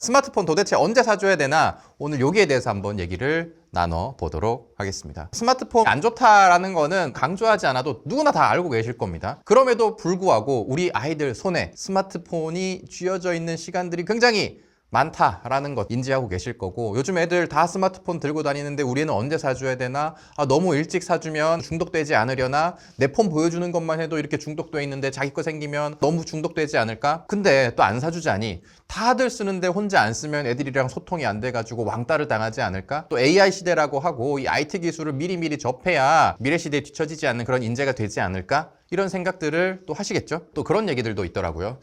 스마트폰 도대체 언제 사줘야 되나? 오늘 여기에 대해서 한번 얘기를 나눠보도록 하겠습니다. 스마트폰 안 좋다라는 거는 강조하지 않아도 누구나 다 알고 계실 겁니다. 그럼에도 불구하고 우리 아이들 손에 스마트폰이 쥐어져 있는 시간들이 굉장히 많다라는 것 인지하고 계실 거고, 요즘 애들 다 스마트폰 들고 다니는데 우리 애는 언제 사줘야 되나? 너무 일찍 사주면 중독되지 않으려나? 내 폰 보여주는 것만 해도 이렇게 중독돼 있는데 자기 거 생기면 너무 중독되지 않을까? 근데 또 안 사주자니 다들 쓰는데 혼자 안 쓰면 애들이랑 소통이 안 돼가지고 왕따를 당하지 않을까? 또 AI 시대라고 하고 이 IT 기술을 미리미리 접해야 미래 시대에 뒤처지지 않는 그런 인재가 되지 않을까? 이런 생각들을 또 하시겠죠? 또 그런 얘기들도 있더라고요.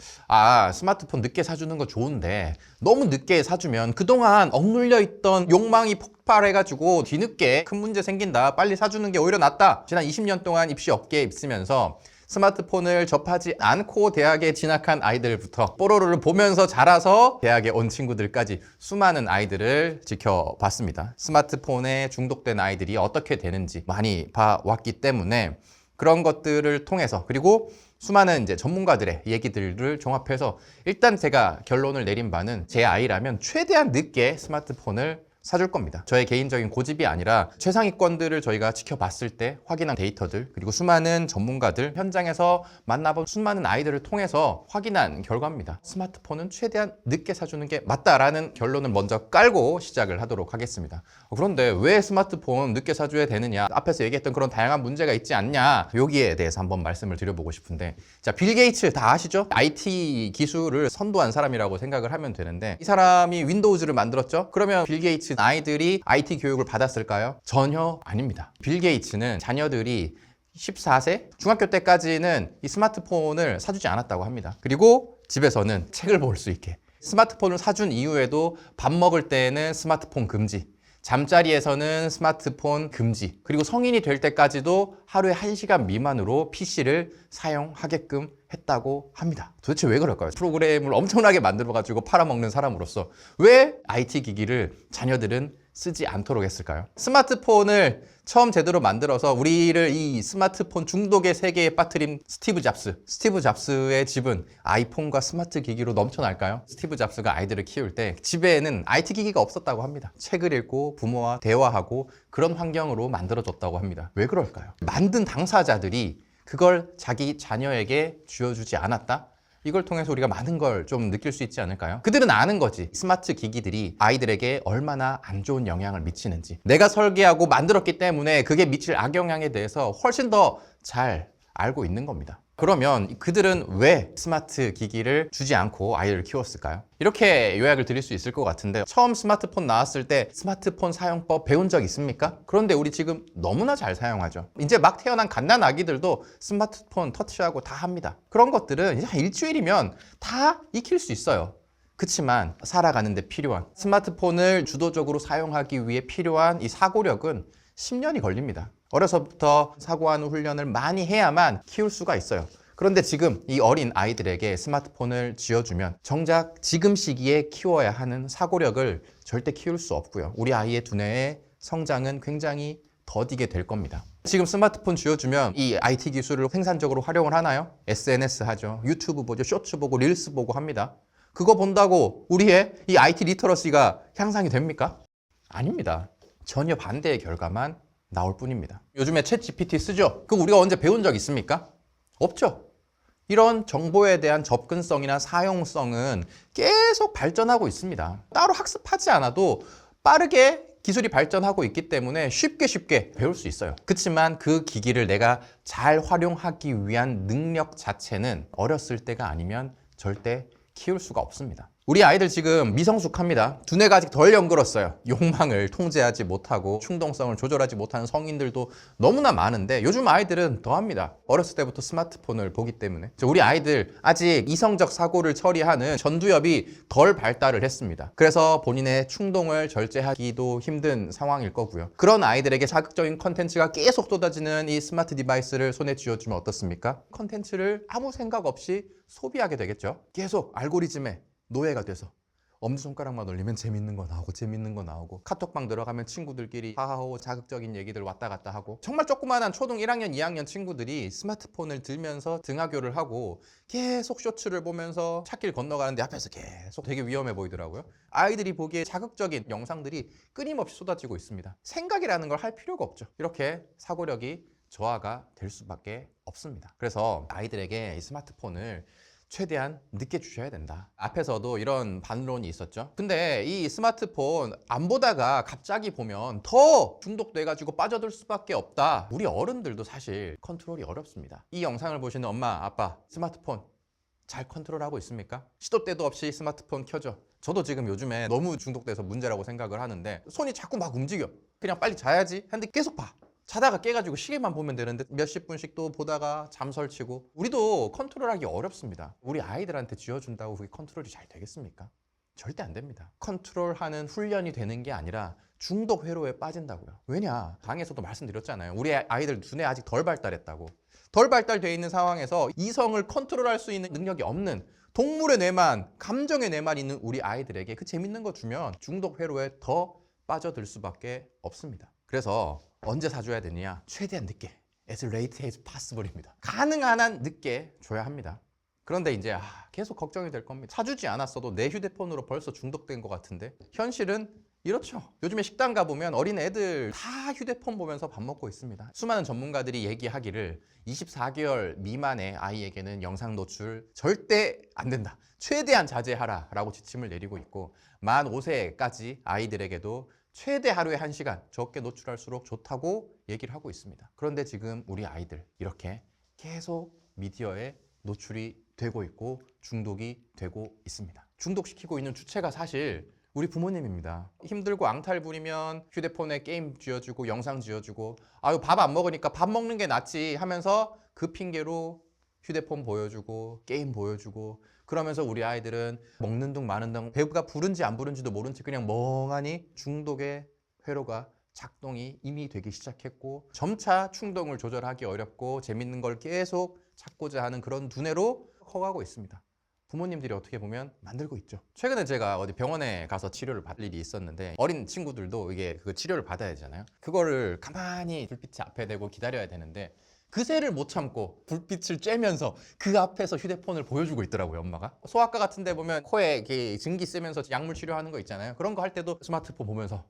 스마트폰 늦게 사주는 거 좋은데 너무 늦게 사주면 그동안 억눌려 있던 욕망이 폭발해가지고 뒤늦게 큰 문제 생긴다. 빨리 사주는 게 오히려 낫다. 지난 20년 동안 입시 업계에 있으면서 스마트폰을 접하지 않고 대학에 진학한 아이들부터 뽀로로를 보면서 자라서 대학에 온 친구들까지 수많은 아이들을 지켜봤습니다. 스마트폰에 중독된 아이들이 어떻게 되는지 많이 봐왔기 때문에 그런 것들을 통해서, 그리고 수많은 이제 전문가들의 얘기들을 종합해서 일단 제가 결론을 내린 바는 제 아이라면 최대한 늦게 스마트폰을 사줄 겁니다. 저의 개인적인 고집이 아니라 최상위권들을 저희가 지켜봤을 때 확인한 데이터들, 그리고 수많은 전문가들, 현장에서 만나본 수많은 아이들을 통해서 확인한 결과입니다. 스마트폰은 최대한 늦게 사주는 게 맞다라는 결론을 먼저 깔고 시작을 하도록 하겠습니다. 그런데 왜 스마트폰 늦게 사줘야 되느냐? 앞에서 얘기했던 그런 다양한 문제가 있지 않냐? 여기에 대해서 한번 말씀을 드려보고 싶은데, 자, 빌 게이츠 다 아시죠? IT 기술을 선도한 사람이라고 생각을 하면 되는데, 이 사람이 윈도우즈를 만들었죠? 그러면 빌 게이츠 아이들이 IT 교육을 받았을까요? 전혀 아닙니다. 빌 게이츠는 자녀들이 14세? 중학교 때까지는 이 스마트폰을 사주지 않았다고 합니다. 그리고 집에서는 책을 볼 수 있게. 스마트폰을 사준 이후에도 밥 먹을 때에는 스마트폰 금지. 잠자리에서는 스마트폰 금지. 그리고 성인이 될 때까지도 하루에 1시간 미만으로 PC를 사용하게끔 했다고 합니다. 도대체 왜 그럴까요? 프로그램을 엄청나게 만들어가지고 팔아먹는 사람으로서 왜 IT 기기를 자녀들은 쓰지 않도록 했을까요? 스마트폰을 처음 제대로 만들어서 우리를 이 스마트폰 중독의 세계에 빠뜨린 스티브 잡스. 스티브 잡스의 집은 아이폰과 스마트 기기로 넘쳐날까요? 스티브 잡스가 아이들을 키울 때 집에는 IT 기기가 없었다고 합니다. 책을 읽고 부모와 대화하고 그런 환경으로 만들어졌다고 합니다. 왜 그럴까요? 만든 당사자들이 그걸 자기 자녀에게 쥐어주지 않았다? 이걸 통해서 우리가 많은 걸 좀 느낄 수 있지 않을까요? 그들은 아는 거지. 스마트 기기들이 아이들에게 얼마나 안 좋은 영향을 미치는지. 내가 설계하고 만들었기 때문에 그게 미칠 악영향에 대해서 훨씬 더 잘 알고 있는 겁니다. 그러면 그들은 왜 스마트 기기를 주지 않고 아이를 키웠을까요? 이렇게 요약을 드릴 수 있을 것 같은데, 처음 스마트폰 나왔을 때 스마트폰 사용법 배운 적 있습니까? 그런데 우리 지금 너무나 잘 사용하죠. 이제 막 태어난 갓난 아기들도 스마트폰 터치하고 다 합니다. 그런 것들은 이제 한 일주일이면 다 익힐 수 있어요. 그렇지만 살아가는 데 필요한, 스마트폰을 주도적으로 사용하기 위해 필요한 이 사고력은 10년이 걸립니다. 어려서부터 사고하는 훈련을 많이 해야만 키울 수가 있어요. 그런데 지금 이 어린 아이들에게 스마트폰을 쥐어주면 정작 지금 시기에 키워야 하는 사고력을 절대 키울 수 없고요. 우리 아이의 두뇌의 성장은 굉장히 더디게 될 겁니다. 지금 스마트폰 쥐어주면 이 IT 기술을 생산적으로 활용을 하나요? SNS 하죠. 유튜브 보죠. 쇼츠 보고 릴스 보고 합니다. 그거 본다고 우리의 이 IT 리터러시가 향상이 됩니까? 아닙니다. 전혀 반대의 결과만 나올 뿐입니다. 요즘에 챗 GPT 쓰죠? 그거 우리가 언제 배운 적 있습니까? 없죠. 이런 정보에 대한 접근성이나 사용성은 계속 발전하고 있습니다. 따로 학습하지 않아도 빠르게 기술이 발전하고 있기 때문에 쉽게 배울 수 있어요. 그렇지만 그 기기를 내가 잘 활용하기 위한 능력 자체는 어렸을 때가 아니면 절대 키울 수가 없습니다. 우리 아이들 지금 미성숙합니다. 두뇌가 아직 덜 연결었어요. 욕망을 통제하지 못하고 충동성을 조절하지 못하는 성인들도 너무나 많은데, 요즘 아이들은 더합니다. 어렸을 때부터 스마트폰을 보기 때문에. 우리 아이들 아직 이성적 사고를 처리하는 전두엽이 덜 발달을 했습니다. 그래서 본인의 충동을 절제하기도 힘든 상황일 거고요. 그런 아이들에게 자극적인 컨텐츠가 계속 쏟아지는 이 스마트 디바이스를 손에 쥐어주면 어떻습니까? 컨텐츠를 아무 생각 없이 소비하게 되겠죠. 계속 알고리즘에 노예가 돼서 엄지손가락만 올리면 재밌는 거 나오고 재밌는 거 나오고 카톡방 들어가면 친구들끼리 하하호 자극적인 얘기들 왔다 갔다 하고 정말 조그만한 초등 1학년 2학년 친구들이 스마트폰을 들면서 등하교를 하고 계속 쇼츠를 보면서 찻길 건너가는데 앞에서 계속 되게 위험해 보이더라고요. 아이들이 보기에 자극적인 영상들이 끊임없이 쏟아지고 있습니다. 생각이라는 걸 할 필요가 없죠. 이렇게 사고력이 저하가 될 수밖에 없습니다. 그래서 아이들에게 이 스마트폰을 최대한 늦게 주셔야 된다. 앞에서도 이런 반론이 있었죠. 근데 이 스마트폰 안 보다가 갑자기 보면 더 중독돼가지고 빠져들 수밖에 없다. 우리 어른들도 사실 컨트롤이 어렵습니다. 이 영상을 보시는 엄마, 아빠, 스마트폰 잘 컨트롤하고 있습니까? 시도 때도 없이 스마트폰 켜죠. 저도 지금 요즘에 너무 중독돼서 문제라고 생각을 하는데 손이 자꾸 막 움직여. 그냥 빨리 자야지 했는데 계속 봐. 자다가 깨가지고 시계만 보면 되는데 몇십 분씩 또 보다가 잠 설치고. 우리도 컨트롤하기 어렵습니다. 우리 아이들한테 쥐어준다고 그게 컨트롤이 잘 되겠습니까? 절대 안 됩니다. 컨트롤하는 훈련이 되는 게 아니라 중독 회로에 빠진다고요. 왜냐? 강에서도 말씀드렸잖아요. 우리 아이들 두뇌 아직 덜 발달했다고. 덜 발달되어 있는 상황에서 이성을 컨트롤할 수 있는 능력이 없는 동물의 뇌만, 감정의 뇌만 있는 우리 아이들에게 그 재밌는 거 주면 중독 회로에 더 빠져들 수밖에 없습니다. 그래서 언제 사줘야 되느냐? 최대한 늦게. As late as possible입니다. 가능한 한 늦게 줘야 합니다. 그런데 이제 계속 걱정이 될 겁니다. 사주지 않았어도 내 휴대폰으로 벌써 중독된 것 같은데 현실은 이렇죠. 요즘에 식당 가보면 어린 애들 다 휴대폰 보면서 밥 먹고 있습니다. 수많은 전문가들이 얘기하기를 24개월 미만의 아이에게는 영상 노출 절대 안 된다. 최대한 자제하라 라고 지침을 내리고 있고 만 5세까지 아이들에게도 최대 하루에 1시간 적게 노출할수록 좋다고 얘기를 하고 있습니다. 그런데 지금 우리 아이들 이렇게 계속 미디어에 노출이 되고 있고 중독이 되고 있습니다. 중독시키고 있는 주체가 사실 우리 부모님입니다. 힘들고 앙탈 부리면 휴대폰에 게임 쥐어주고 영상 쥐어주고 아유 밥 안 먹으니까 밥 먹는 게 낫지 하면서 그 핑계로 휴대폰 보여주고 게임 보여주고 그러면서 우리 아이들은 먹는 둥 마는 둥 배가 부른지 안 부른지도 모른 채 그냥 멍하니 중독의 회로가 작동이 이미 되기 시작했고 점차 충동을 조절하기 어렵고 재밌는 걸 계속 찾고자 하는 그런 두뇌로 커가고 있습니다. 부모님들이 어떻게 보면 만들고 있죠. 최근에 제가 어디 병원에 가서 치료를 받을 일이 있었는데 어린 친구들도 이게 그 치료를 받아야 되잖아요. 그거를 가만히 불빛 앞에 대고 기다려야 되는데 그새를 못 참고 불빛을 쬐면서 그 앞에서 휴대폰을 보여주고 있더라고요, 엄마가. 소아과 같은 데 보면 코에 이렇게 증기 쓰면서 약물 치료하는 거 있잖아요. 그런 거 할 때도 스마트폰 보면서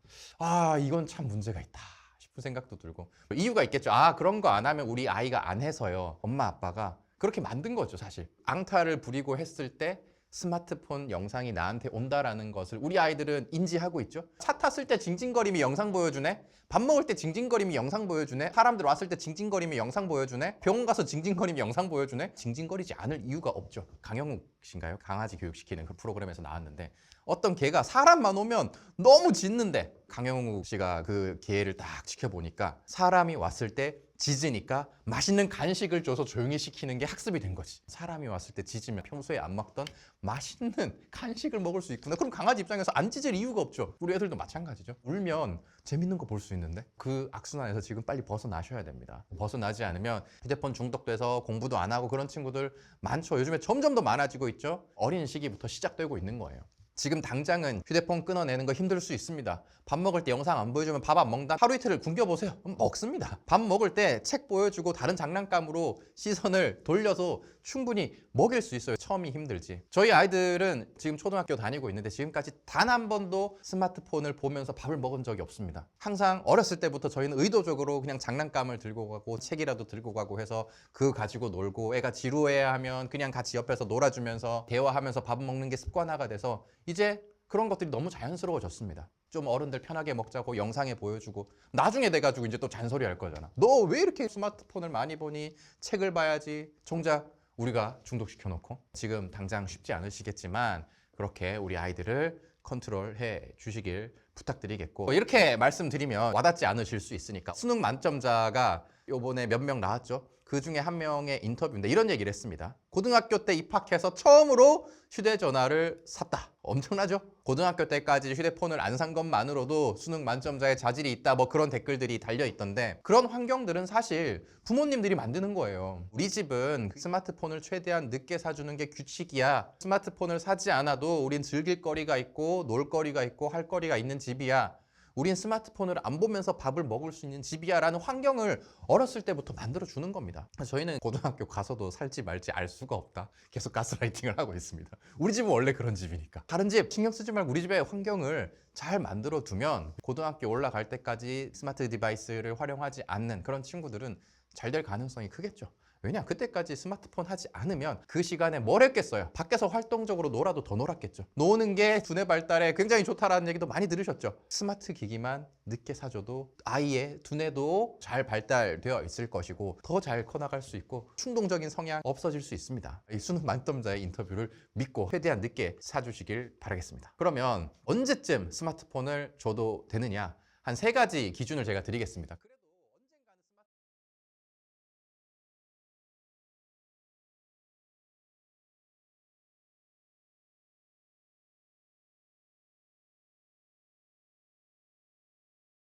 이건 참 문제가 있다 싶은 생각도 들고. 이유가 있겠죠. 그런 거 안 하면 우리 아이가 안 해서요. 엄마 아빠가 그렇게 만든 거죠, 사실. 앙탈을 부리고 했을 때 스마트폰 영상이 나한테 온다라는 것을 우리 아이들은 인지하고 있죠. 차 탔을 때 징징거림이 영상 보여주네. 밥 먹을 때 징징거림이 영상 보여주네. 사람들 왔을 때 징징거림이 영상 보여주네. 병원 가서 징징거림이 영상 보여주네. 징징거리지 않을 이유가 없죠. 강영욱 씨인가요? 강아지 교육시키는 그 프로그램에서 나왔는데 어떤 개가 사람만 오면 너무 짖는데 강영욱 씨가 그 개를 딱 지켜보니까 사람이 왔을 때 짖으니까 맛있는 간식을 줘서 조용히 시키는 게 학습이 된 거지. 사람이 왔을 때 짖으면 평소에 안 먹던 맛있는 간식을 먹을 수 있구나. 그럼 강아지 입장에서 안 짖을 이유가 없죠. 우리 애들도 마찬가지죠. 울면 재밌는 거 볼 수 있는데 그 악순환에서 지금 빨리 벗어나셔야 됩니다. 벗어나지 않으면 휴대폰 중독돼서 공부도 안 하고 그런 친구들 많죠. 요즘에 점점 더 많아지고 있죠. 어린 시기부터 시작되고 있는 거예요. 지금 당장은 휴대폰 끊어내는 거 힘들 수 있습니다. 밥 먹을 때 영상 안 보여주면 밥 안 먹는다? 하루 이틀을 굶겨보세요. 먹습니다. 밥 먹을 때 책 보여주고 다른 장난감으로 시선을 돌려서 충분히 먹일 수 있어요. 처음이 힘들지. 저희 아이들은 지금 초등학교 다니고 있는데 지금까지 단 한 번도 스마트폰을 보면서 밥을 먹은 적이 없습니다. 항상 어렸을 때부터 저희는 의도적으로 그냥 장난감을 들고 가고 책이라도 들고 가고 해서 그거 가지고 놀고 애가 지루해야 하면 그냥 같이 옆에서 놀아주면서 대화하면서 밥 먹는 게 습관화가 돼서 이제 그런 것들이 너무 자연스러워졌습니다. 좀 어른들 편하게 먹자고 영상에 보여주고 나중에 돼가지고 이제 또 잔소리 할 거잖아. 너 왜 이렇게 스마트폰을 많이 보니? 책을 봐야지. 정작 우리가 중독시켜놓고 지금 당장 쉽지 않으시겠지만 그렇게 우리 아이들을 컨트롤해 주시길 부탁드리겠고 이렇게 말씀드리면 와닿지 않으실 수 있으니까 수능 만점자가 요번에 몇 명 나왔죠. 그 중에 한 명의 인터뷰인데 이런 얘기를 했습니다. 고등학교 때 입학해서 처음으로 휴대전화를 샀다. 엄청나죠? 고등학교 때까지 휴대폰을 안 산 것만으로도 수능 만점자의 자질이 있다, 뭐 그런 댓글들이 달려있던데, 그런 환경들은 사실 부모님들이 만드는 거예요. 우리 집은 스마트폰을 최대한 늦게 사주는 게 규칙이야. 스마트폰을 사지 않아도 우린 즐길 거리가 있고 놀 거리가 있고 할 거리가 있는 집이야. 우린 스마트폰을 안 보면서 밥을 먹을 수 있는 집이야 라는 환경을 어렸을 때부터 만들어주는 겁니다. 저희는 고등학교 가서도 살지 말지 알 수가 없다. 계속 가스라이팅을 하고 있습니다. 우리 집은 원래 그런 집이니까. 다른 집 신경 쓰지 말고 우리 집의 환경을 잘 만들어두면 고등학교 올라갈 때까지 스마트 디바이스를 활용하지 않는 그런 친구들은 잘 될 가능성이 크겠죠. 왜냐? 그때까지 스마트폰 하지 않으면 그 시간에 뭘 했겠어요? 밖에서 활동적으로 놀아도 더 놀았겠죠. 노는 게 두뇌 발달에 굉장히 좋다라는 얘기도 많이 들으셨죠. 스마트 기기만 늦게 사줘도 아이의 두뇌도 잘 발달되어 있을 것이고 더 잘 커나갈 수 있고 충동적인 성향 없어질 수 있습니다. 이 수능 만점자의 인터뷰를 믿고 최대한 늦게 사주시길 바라겠습니다. 그러면 언제쯤 스마트폰을 줘도 되느냐? 한 3가지 기준을 제가 드리겠습니다.